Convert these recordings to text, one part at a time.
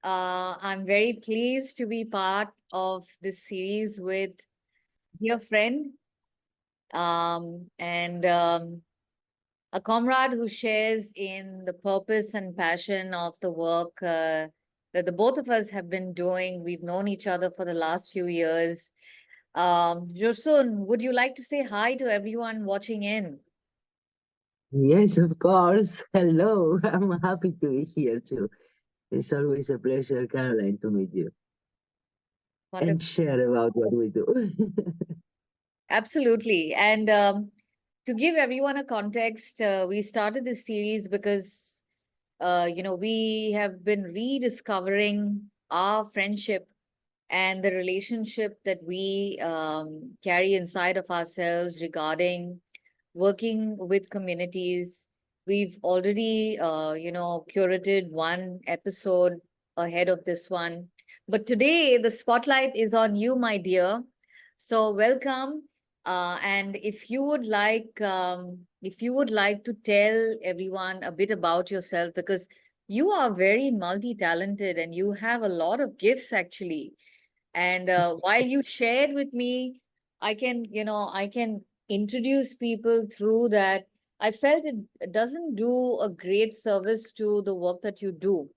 I'm very pleased to be part of this series with dear friend and a comrade who shares in the purpose and passion of the work that the both of us have been doing. We've known each other for the last few years. Josune, would you like to say hi to everyone watching in? Yes, of course. Hello. I'm happy to be here too. It's always a pleasure, Caroline, to meet you and Wonderful. share about what we do. Absolutely. And to give everyone a context, we started this series because, we have been rediscovering our friendship and the relationship that we carry inside of ourselves regarding working with communities. We've already, curated one episode ahead of this one. But today, the spotlight is on you, my dear. So welcome. And if you would like to tell everyone a bit about yourself, because you are very multi-talented and you have a lot of gifts actually. And while you shared with me, I can introduce people through that. I felt it doesn't do a great service to the work that you do.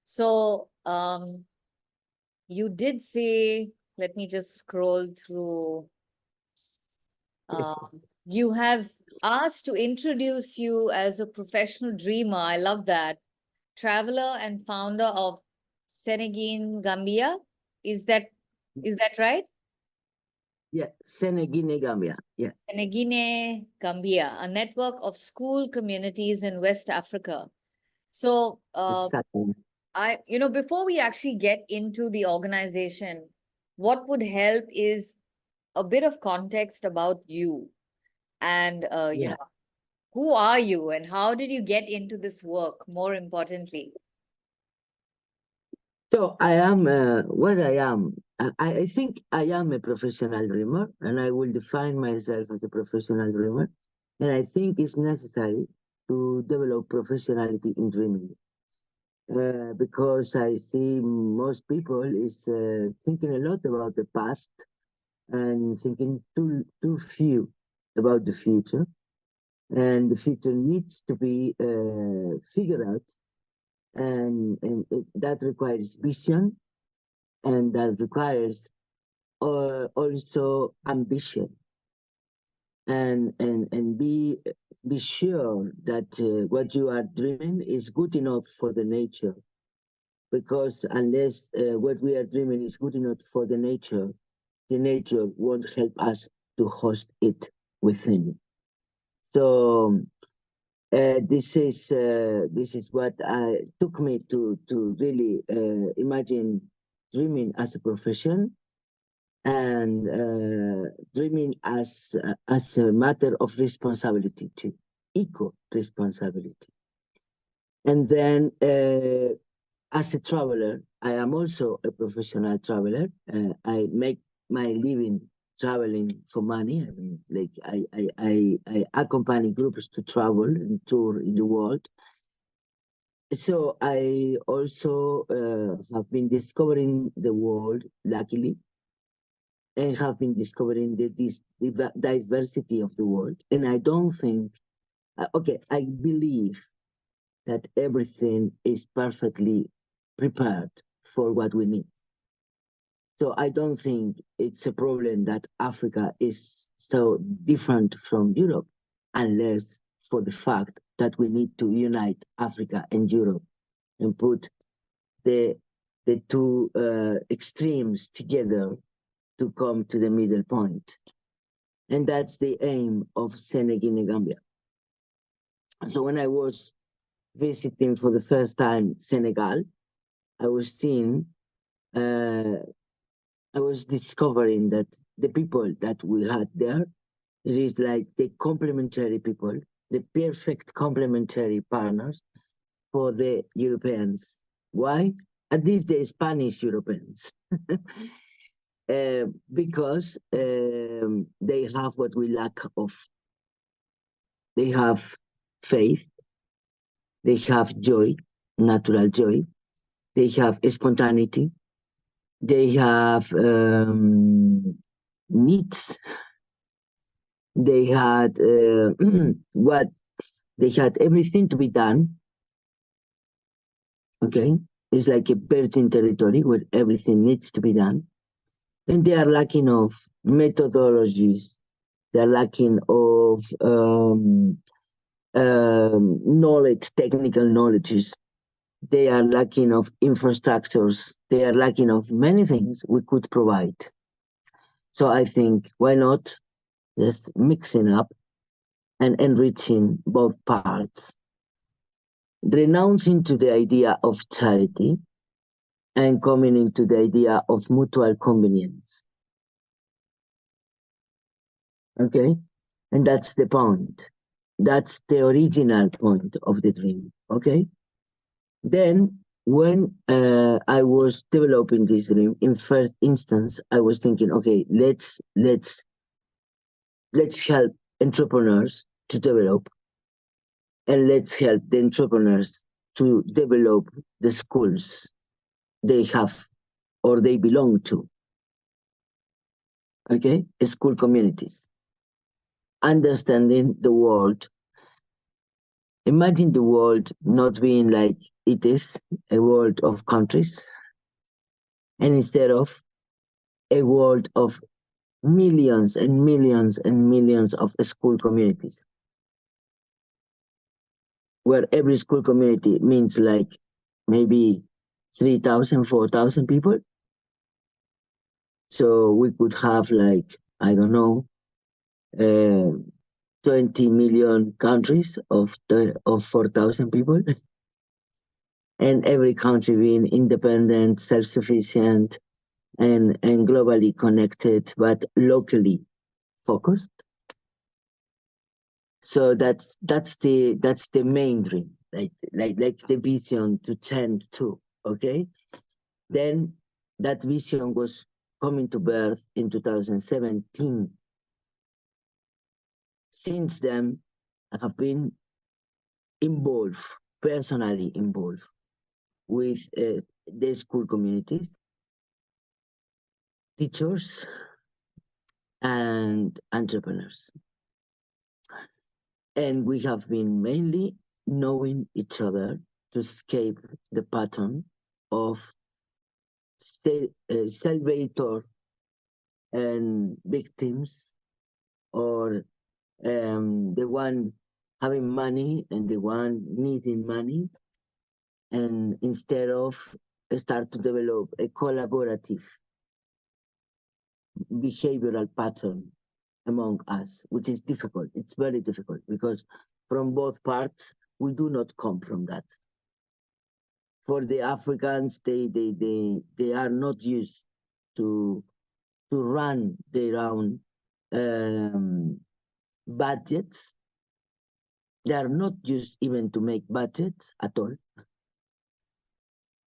So you did say, let me just scroll through. You have asked to introduce you as a professional dreamer. I love that. Traveler and founder of SeneGuineGambia. Is that is that right? Yeah, SeneGuineGambia. Yeah, SeneGuineGambia, a network of school communities in West Africa. So, exactly. before we actually get into the organization, what would help is a bit of context about you and, Yeah. who are you and how did you get into this work, more importantly? So I am what I am. I think I am a professional dreamer, and I will define myself as a professional dreamer. And I think it's necessary to develop professionality in dreaming. Because I see most people is thinking a lot about the past and thinking too few about the future, and the future needs to be figured out, and that requires vision, and that requires also ambition, and be sure that what you are dreaming is good enough for the nature, because unless what we are dreaming is good enough for the nature won't help us to host it within. So this is what took me to really imagine dreaming as a profession, and dreaming as a matter of responsibility too, eco responsibility. And then as a traveler, I am also a professional traveler. I make my living traveling for money. I mean, like I accompany groups to travel and tour in the world. So I also have been discovering the world, luckily, and have been discovering this diversity of the world. And I don't think, okay, I believe that everything is perfectly prepared for what we need. So I don't think it's a problem that Africa is so different from Europe, unless for the fact that we need to unite Africa and Europe and put the two extremes together to come to the middle point. And that's the aim of SeneGuineGambia. So when I was visiting for the first time Senegal, I was seeing, I was discovering that the people that we had there, it is like the complementary people, the perfect complementary partners for the Europeans. Why? At least the Spanish Europeans. Because they have what we lack of. They have faith, they have joy, natural joy, they have spontaneity, they have needs, they had what they had everything to be done. Okay, it's like a virgin territory where everything needs to be done, and they are lacking of methodologies. They are lacking of knowledge, technical knowledges. They are lacking of infrastructures. They are lacking of many things we could provide. So I think why not just mixing up and enriching both parts, renouncing to the idea of charity and coming into the idea of mutual convenience. Okay? And that's the point. That's the original point of the dream. Okay? Then when I was developing this dream, in first instance, I was thinking, okay, let's help entrepreneurs to develop, and let's help the entrepreneurs to develop the schools they have or they belong to. Okay, school communities, understanding the world. Imagine the world not being like it is, a world of countries, and instead of a world of millions and millions and millions of school communities, where every school community means like maybe 3,000, 4,000 people. So we could have like, I don't know, 20 million countries of 4,000 people, and every country being independent, self-sufficient, and globally connected, but locally focused. So that's the main dream, like the vision to tend to. Okay, then that vision was coming to birth in 2017. Since then, I have been involved, personally involved, with the school communities, teachers, and entrepreneurs. And we have been mainly knowing each other to escape the pattern of salvator and victims, or the one having money and the one needing money, and instead of start to develop a collaborative behavioral pattern among us, which is difficult. It's very difficult because from both parts, we do not come from that. For the Africans, they are not used to run their own budgets. They are not used even to make budgets at all.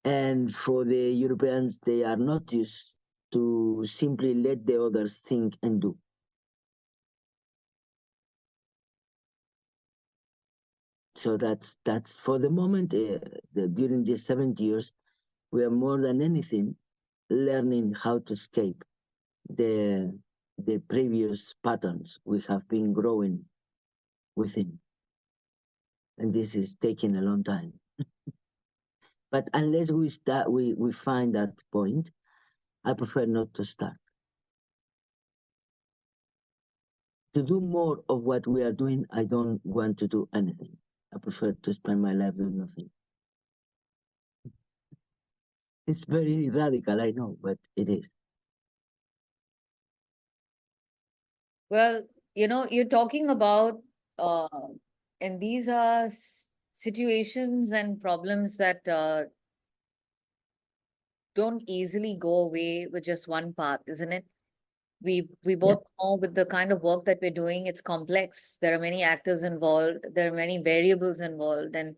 And for the Europeans, they are not used to simply let the others think and do. So that's for the moment. During these 70 years, we are more than anything learning how to escape the previous patterns we have been growing within, and this is taking a long time. But unless we find that point, I prefer not to start. To do more of what we are doing, I don't want to do anything. I prefer to spend my life doing nothing. It's very radical, I know, but it is. Well, you're talking about, uh, and these are situations and problems that don't easily go away with just one path, isn't it? We Yeah. both know with the kind of work that we're doing, it's complex. There are many actors involved, there are many variables involved, and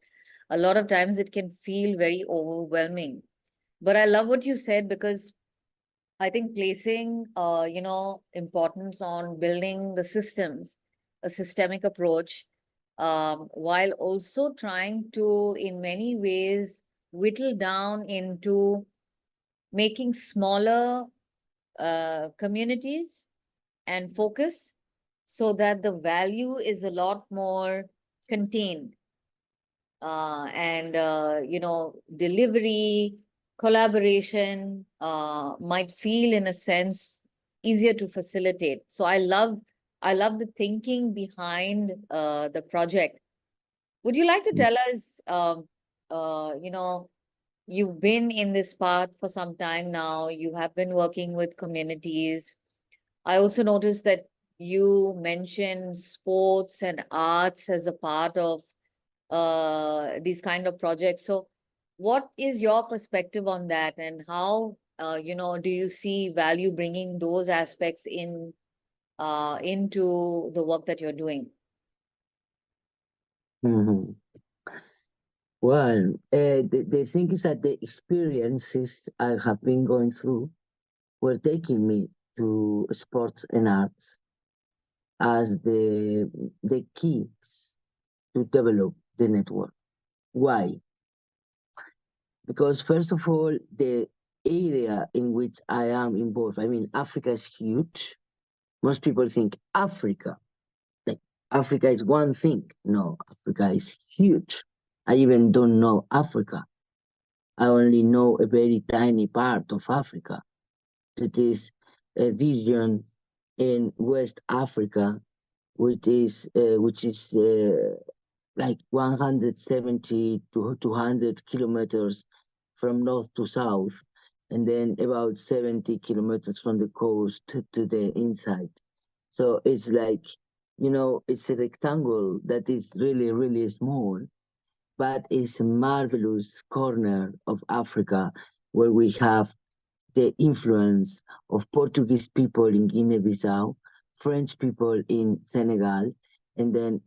a lot of times it can feel very overwhelming. But I love what you said, because I think placing importance on building the systems, a systemic approach, while also trying to, in many ways, whittle down into making smaller communities and focus so that the value is a lot more contained. Delivery, collaboration might feel, in a sense, easier to facilitate. So I love the thinking behind the project. Would you like to tell us, you've been in this path for some time now, you have been working with communities. I also noticed that you mentioned sports and arts as a part of these kind of projects. So what is your perspective on that, and how do you see value bringing those aspects into the work that you're doing? Mhm. Well, the thing is that the experiences I have been going through were taking me to sports and arts as the keys to develop the network. Why? Because first of all, the area in which I am involved, I mean, Africa is huge. Most people think Africa, like Africa is one thing. No, Africa is huge. I even don't know Africa. I only know a very tiny part of Africa. It is a region in West Africa, which is like 170 to 200 kilometers from north to south, and then about 70 kilometers from the coast to the inside. So it's like, it's a rectangle that is really, really small, but it's a marvelous corner of Africa where we have the influence of Portuguese people in Guinea-Bissau, French people in Senegal, and then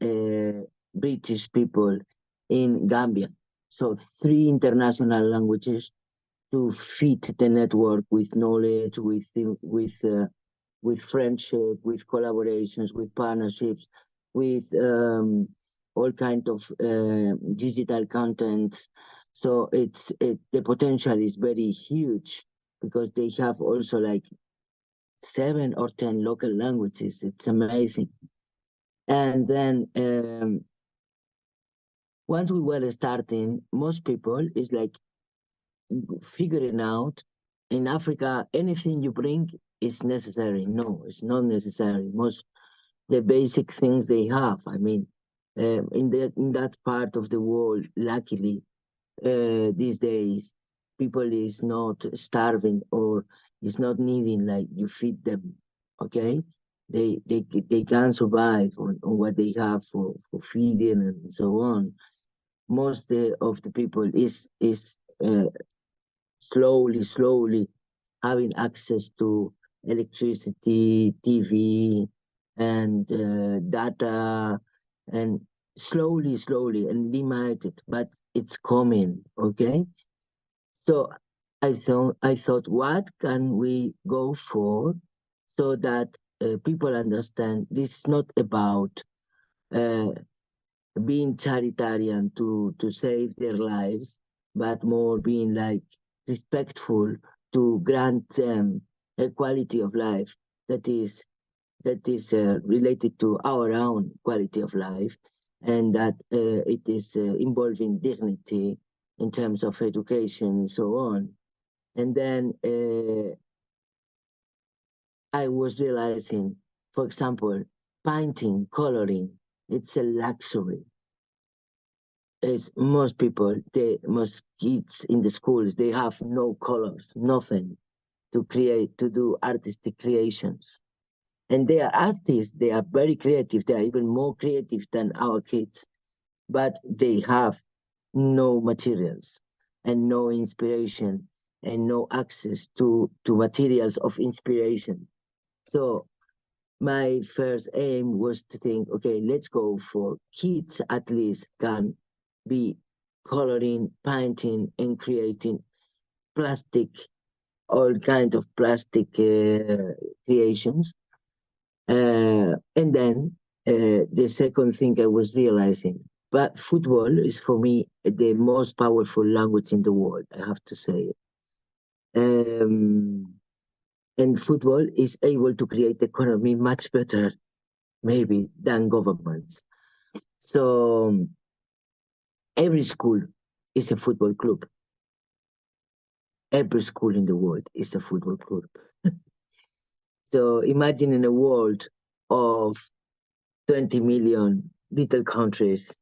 British people in Gambia. So three international languages to fit the network with knowledge, with friendship, with collaborations, with partnerships, with all kind of digital content. So the potential is very huge because they have also like 7 or 10 local languages. It's amazing. And then once we were starting, most people is like figuring out in Africa, anything you bring is necessary. No, it's not necessary. Most the basic things they have. I mean, in that part of the world, luckily, these days, people is not starving or is not needing like you feed them. Okay, they can survive on what they have for feeding and so on. Most of the people is slowly having access to electricity, TV, and data, and slowly and limited, but it's coming. Okay, so I thought, what can we go for so that people understand this is not about uh, being charitarian to save their lives, but more being like respectful to grant them a quality of life that is related to our own quality of life, and that it is involving dignity in terms of education and so on. And then I was realizing, for example, painting, coloring, it's a luxury. Is most people, most kids in the schools, they have no colors, nothing to do artistic creations. And they are artists, they are very creative, they are even more creative than our kids, but they have no materials and no inspiration and no access to materials of inspiration. So my first aim was to think, okay, let's go for kids at least can be coloring, painting, and creating plastic, all kind of plastic creations. And then the second thing I was realizing, But football is for me the most powerful language in the world, I have to say. And football is able to create economy much better, maybe, than governments. So every school is a football club. Every school in the world is a football club. So imagine in a world of 20 million little countries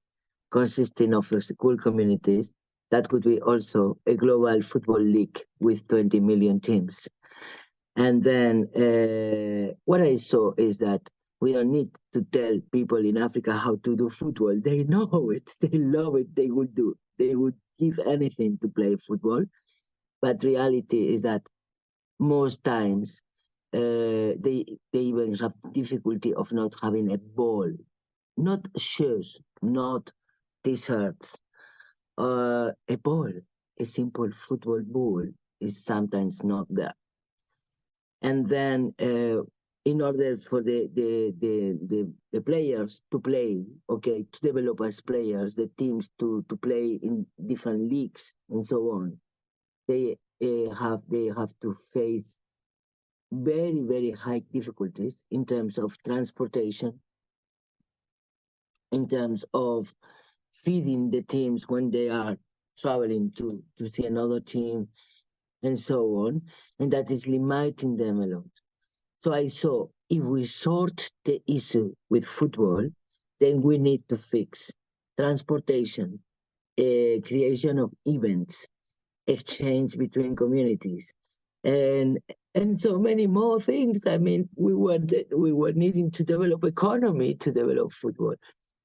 consisting of school communities, that could be also a global football league with 20 million teams. And then what I saw is that we don't need to tell people in Africa how to do football. They know it. They love it. They would give anything to play football. But reality is that most times they even have difficulty of not having a ball, not shoes, not t-shirts, a ball, a simple football ball is sometimes not there. And then in order for the players to play, okay, to develop as players, the teams to play in different leagues and so on, they have to face very, very high difficulties in terms of transportation, in terms of feeding the teams when they are traveling to see another team and so on, and that is limiting them a lot. So I saw if we sort the issue with football, then we need to fix transportation, creation of events, exchange between communities, and so many more things. I mean, we were needing to develop economy to develop football.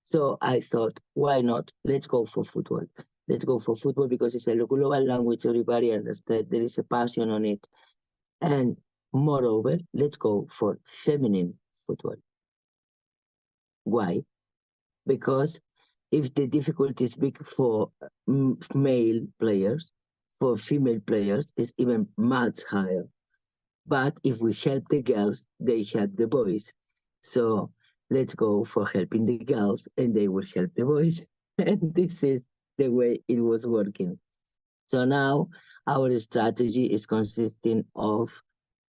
So I thought, why not? Let's go for football. Let's go for football because it's a global language. Everybody understands. There is a passion on it. And moreover, let's go for feminine football. Why? Because if the difficulty is big for male players, for female players, it's even much higher. But if we help the girls, they help the boys. So let's go for helping the girls and they will help the boys. And this is the way it was working. So now our strategy is consisting of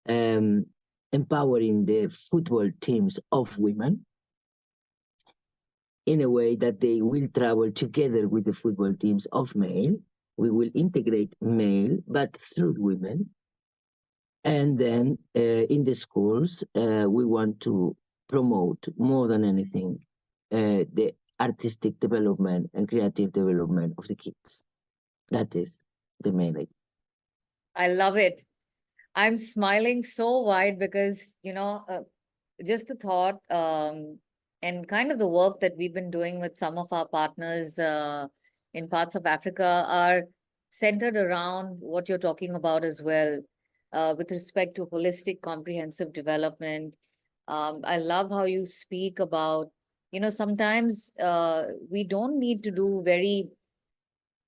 empowering the football teams of women in a way that they will travel together with the football teams of male. We will integrate male, but through women. And then in the schools, we want to promote more than anything the artistic development and creative development of the kids. That is the main idea. I love it. I'm smiling so wide because, just the thought and kind of the work that we've been doing with some of our partners in parts of Africa are centered around what you're talking about as well, with respect to holistic, comprehensive development. I love how you speak about, sometimes we don't need to do very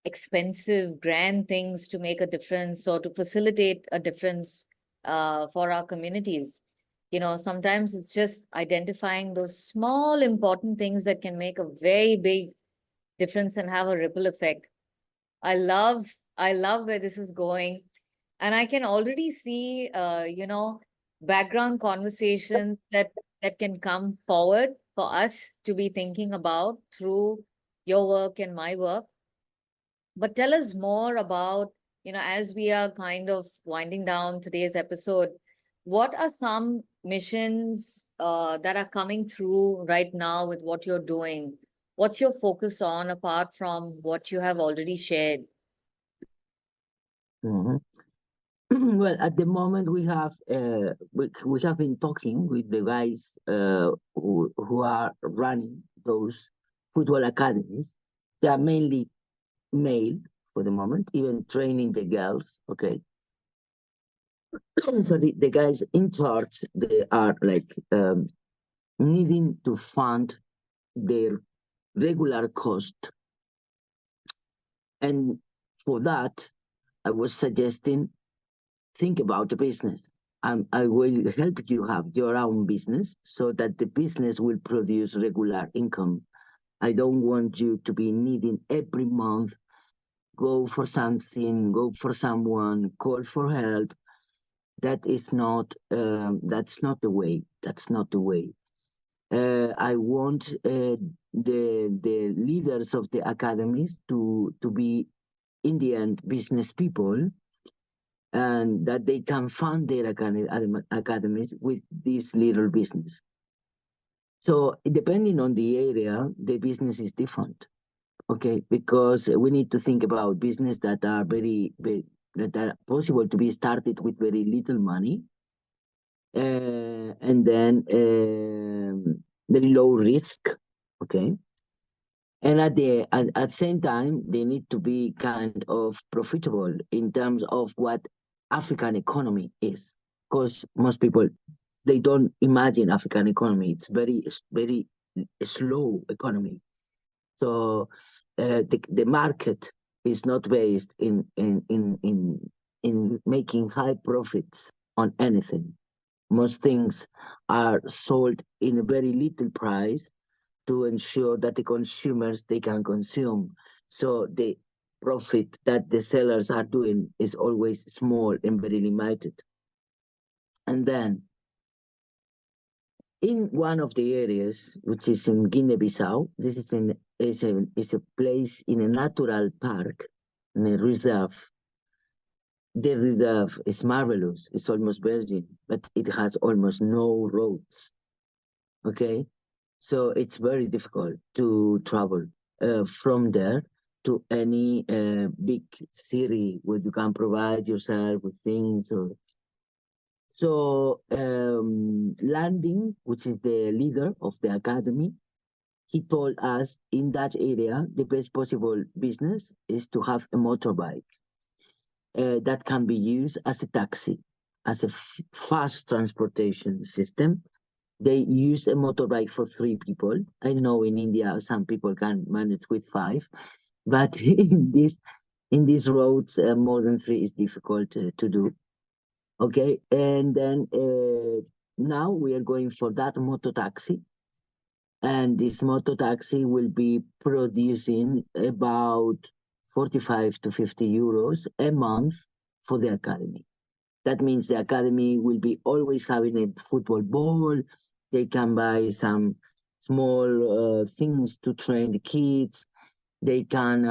expensive, grand things to make a difference or to facilitate a difference for our communities. Sometimes it's just identifying those small, important things that can make a very big difference and have a ripple effect. I love, I love where this is going. And I can already see, background conversations that can come forward for us to be thinking about through your work and my work. But tell us more about, as we are kind of winding down today's episode, what are some missions that are coming through right now with what you're doing? What's your focus on apart from what you have already shared? Mhm. Well, at the moment we have been talking with the guys who are running those football academies. They are mainly male for the moment, even training the girls. Okay, so the guys in charge, they are like needing to fund their regular cost, and for that, I was suggesting think about the business. I will help you have your own business so that the business will produce regular income I don't want you to be needing every month, go for something, go for someone, call for help. That's not the way. That's not the way. I want the leaders of the academies to be, in the end, business people, and that they can fund their academies with this little business. So depending on the area, the business is different. Okay, because we need to think about business that are that are possible to be started with very little money, and then very low risk. Okay, and at the same time, they need to be kind of profitable in terms of what African economy is, because most people, they don't imagine African economy. It's very slow economy. So the market is not based in making high profits on anything. Most things are sold in a very little price to ensure that the consumers, they can consume. So the profit that the sellers are doing is always small and very limited. And then in one of the areas, which is in Guinea-Bissau, this is a place in a natural park, in a reserve. The reserve is marvelous. It's almost virgin, but it has almost no roads. Okay, so it's very difficult to travel from there to any big city where you can provide yourself with things. So Landing, which is the leader of the academy, he told us in that area the best possible business is to have a motorbike that can be used as a taxi, as a fast transportation system. They use a motorbike for 3 people. I know in India some people can manage with 5, but in these roads more than 3 is difficult to do. Okay, and then now we are going for that moto taxi, and this moto taxi will be producing about 45 to 50 euros a month for the academy. That means the academy will be always having a football ball. They can buy some small things to train the kids. They can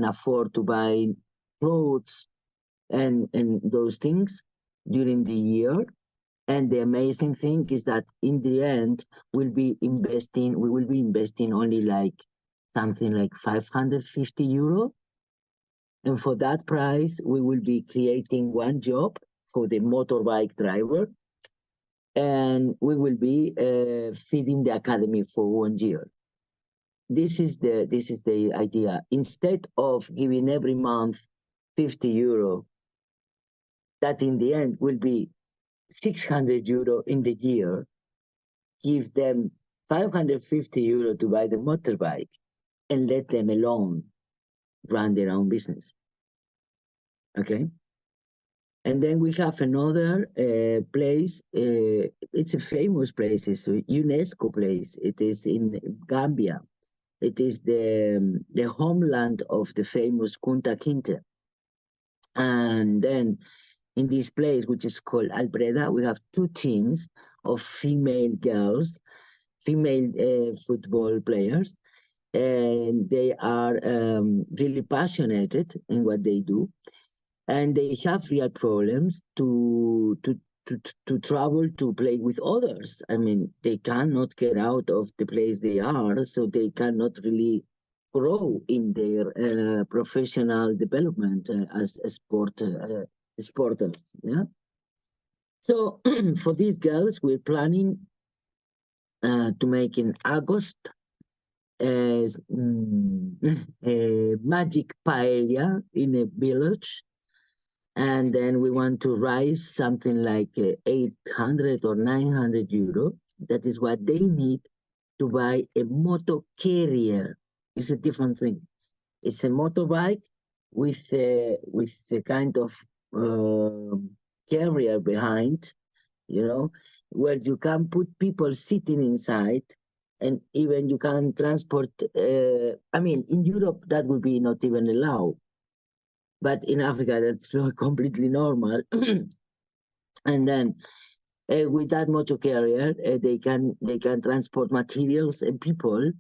afford to buy clothes and those things during the year. And the amazing thing is that in the end, we will be investing only like something like 550 euro. And for that price, we will be creating one job for the motorbike driver. And we will be feeding the academy for 1 year. This is the idea. Instead of giving every month 50 euro, that in the end will be 600 euro in the year, give them 550 euro to buy the motorbike and let them alone run their own business. Okay. And then we have another place. It's a famous place. It's a UNESCO place. It is in Gambia. It is the homeland of the famous Kunta Kinte. And then in this place, which is called Albreda, we have 2 teams of female girls, female football players, and they are really passionate in what they do, and they have real problems to travel to play with others. I mean, they cannot get out of the place they are, so they cannot really grow in their professional development as a sporters. Yeah. So for these girls, we're planning to make in August a magic paella in a village, and then we want to raise something like 800 or 900 euro. That is what they need to buy a motor carrier. It's a different thing. It's a motorbike with a kind of carrier behind, where you can put people sitting inside, and even you can transport. I mean, in Europe that would be not even allowed, but in Africa that's completely normal. And then with that motor carrier, they can transport materials and people,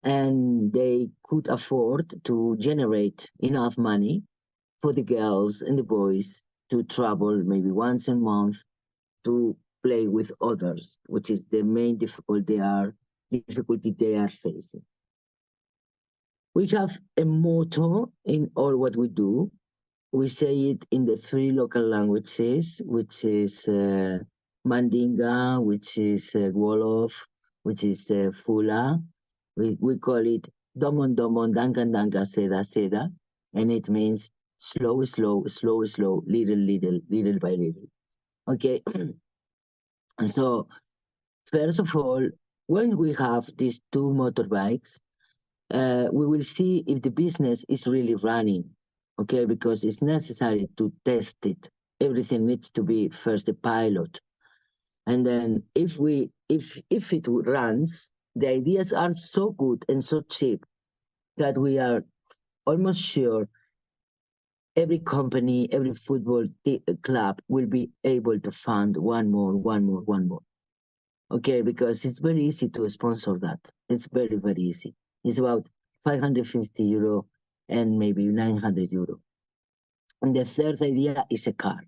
and they could afford to generate enough money for the girls and the boys to travel maybe once a month to play with others, which is the main difficulty they are facing. We have a motto in all what we do. We say it in the three local languages, which is Mandinga, which is Wolof, which is Fula. We call it Domon Domon, Dangan Danga, Seda Seda, and it means slow, slow, slow, slow, little, little, little by little. Okay, and so first of all, when we have these two motorbikes, we will see if the business is really running, okay, because it's necessary to test it. Everything needs to be first a pilot, and then if it runs, the ideas are so good and so cheap that we are almost sure every company, every football club will be able to fund one more, one more, one more. Okay, because it's very easy to sponsor that. It's very, very easy. It's about 550 euro and maybe 900 euro. And the third idea is a car.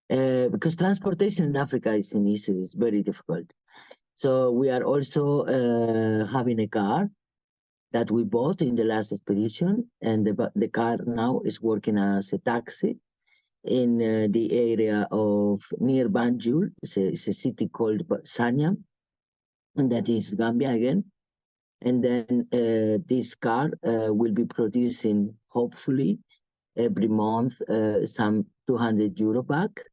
Because transportation in Africa is an issue, it's very difficult. So we are also having a car that we bought in the last expedition, and the car now is working as a taxi in the area of near Banjul. It's a city called Sanyam, and that is Gambia again. And then this car will be producing, hopefully, every month some 200 euro back.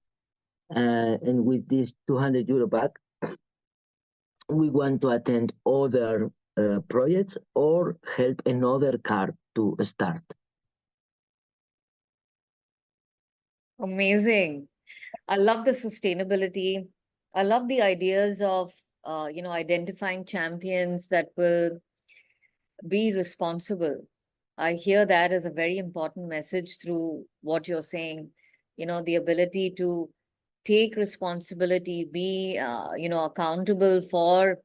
And with this 200 euro back, we want to attend other projects or help another car to start. Amazing. I love the sustainability. I love the ideas of, identifying champions that will be responsible. I hear that as a very important message through what you're saying. The ability to take responsibility, be, accountable for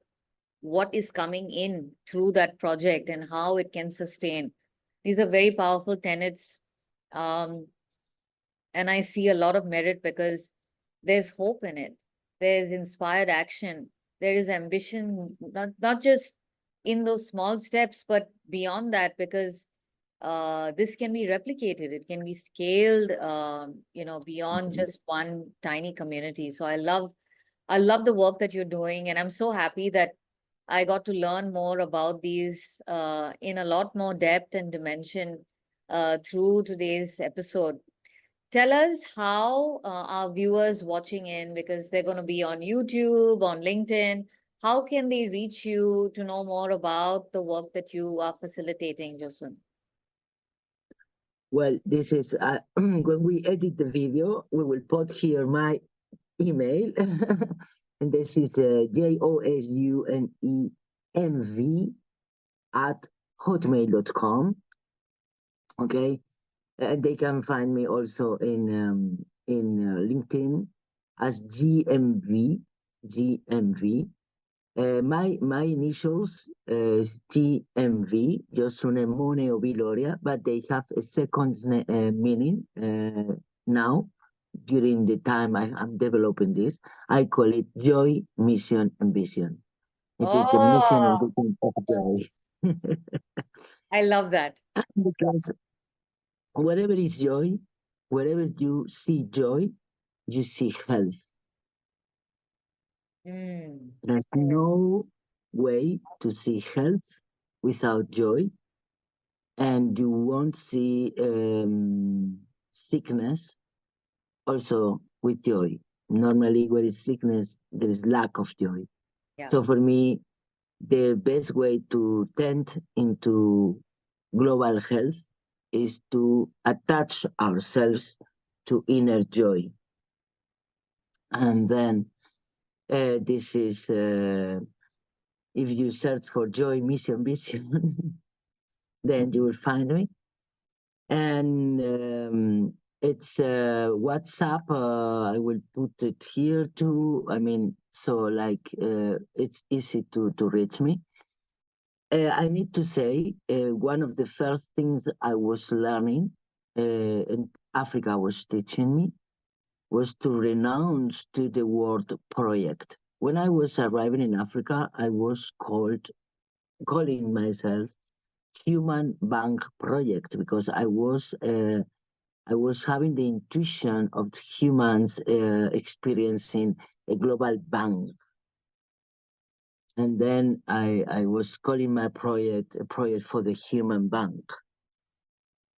what is coming in through that project and how it can sustain. These are very powerful tenets. Um, and I see a lot of merit because there's hope in it. There's inspired action. There is ambition, not just in those small steps, but beyond that, because this can be replicated. It can be scaled, beyond just one tiny community. So I love the work that you're doing, and I'm so happy that I got to learn more about these in a lot more depth and dimension through today's episode. Tell us how our viewers watching in, because they're going to be on YouTube, on LinkedIn, how can they reach you to know more about the work that you are facilitating, Josune? Well, this is when we edit the video, we will put here my email, and this is JOSUNEMV at hotmail.com. Okay, they can find me also in LinkedIn as GMV. My initials is TMV, Josune Mone Obiloria, but they have a second meaning now. During the time I'm developing this, I call it Joy, Mission, and Vision. It is the mission and Oh, vision of joy. I love that. Because wherever is joy, wherever you see joy, you see health. Mm. There's no way to see health without joy, and you won't see sickness also with joy. Normally, where is sickness, there is lack of joy. Yeah. So for me, the best way to tend into global health is to attach ourselves to inner joy. And then this is If you search for Joy, Mission, Vision, then you will find me. And it's WhatsApp. I will put it here too. I mean, so like it's easy to reach me. I need to say, one of the first things I was learning in Africa was teaching me was to renounce to the word project. When I was arriving in Africa, I was calling myself human bank project because I was having the intuition of humans experiencing a global bank. And then I was calling my project a project for the human bank.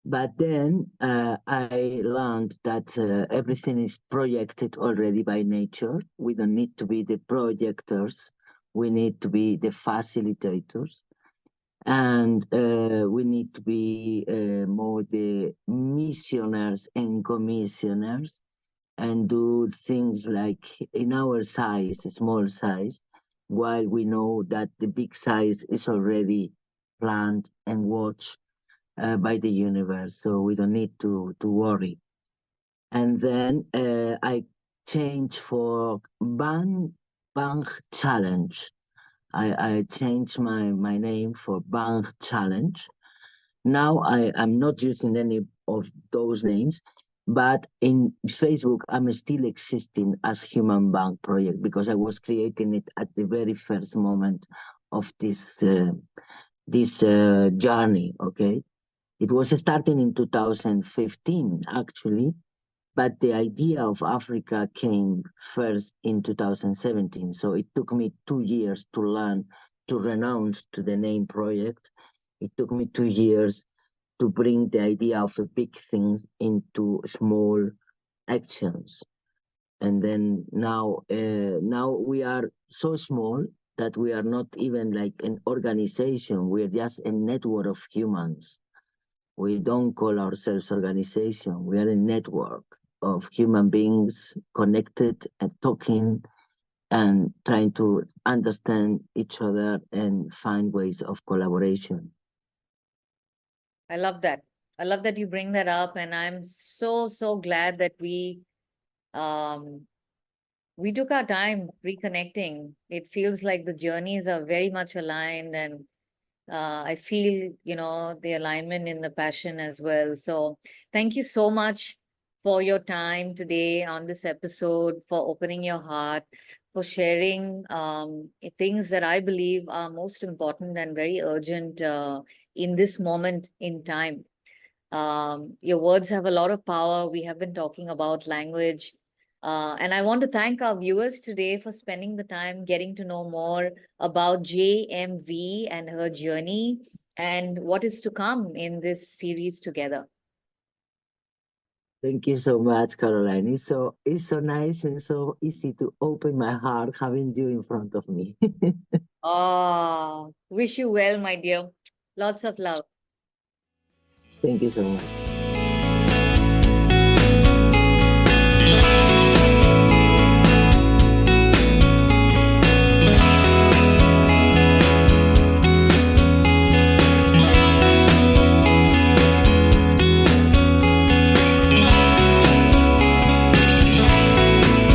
But then I learned that everything is projected already by nature. We don't need to be the projectors. We need to be the facilitators. And we need to be more the missioners and commissioners and do things like in our size, small size, while we know that the big size is already planned and watched by the universe, so we don't need to worry. And then I changed for Bang Challenge. I changed my name for Bang Challenge. Now I am not using any of those names, but in Facebook I'm still existing as Human Bank Project because I was creating it at the very first moment of this journey. Okay, it was starting in 2015 actually, but the idea of Africa came first in 2017. So it took me 2 years to learn to renounce to the name project. It took me 2 years to bring the idea of a big things into small actions. And then now we are so small that we are not even like an organization. We are just a network of humans. We don't call ourselves organization. We are a network of human beings connected and talking and trying to understand each other and find ways of collaboration. I love that. I love that you bring that up, and I'm so glad that um we took our time reconnecting. It feels like the journeys are very much aligned, and I feel, the alignment in the passion as well. So thank you so much for your time today on this episode, for opening your heart, for sharing things that I believe are most important and very urgent in this moment in time. Your words have a lot of power. We have been talking about language. And I want to thank our viewers today for spending the time getting to know more about JMV and her journey and what is to come in this series together. Thank you so much, Caroline. It's so nice and so easy to open my heart having you in front of me. Oh, wish you well, my dear. Lots of love. Thank you so much.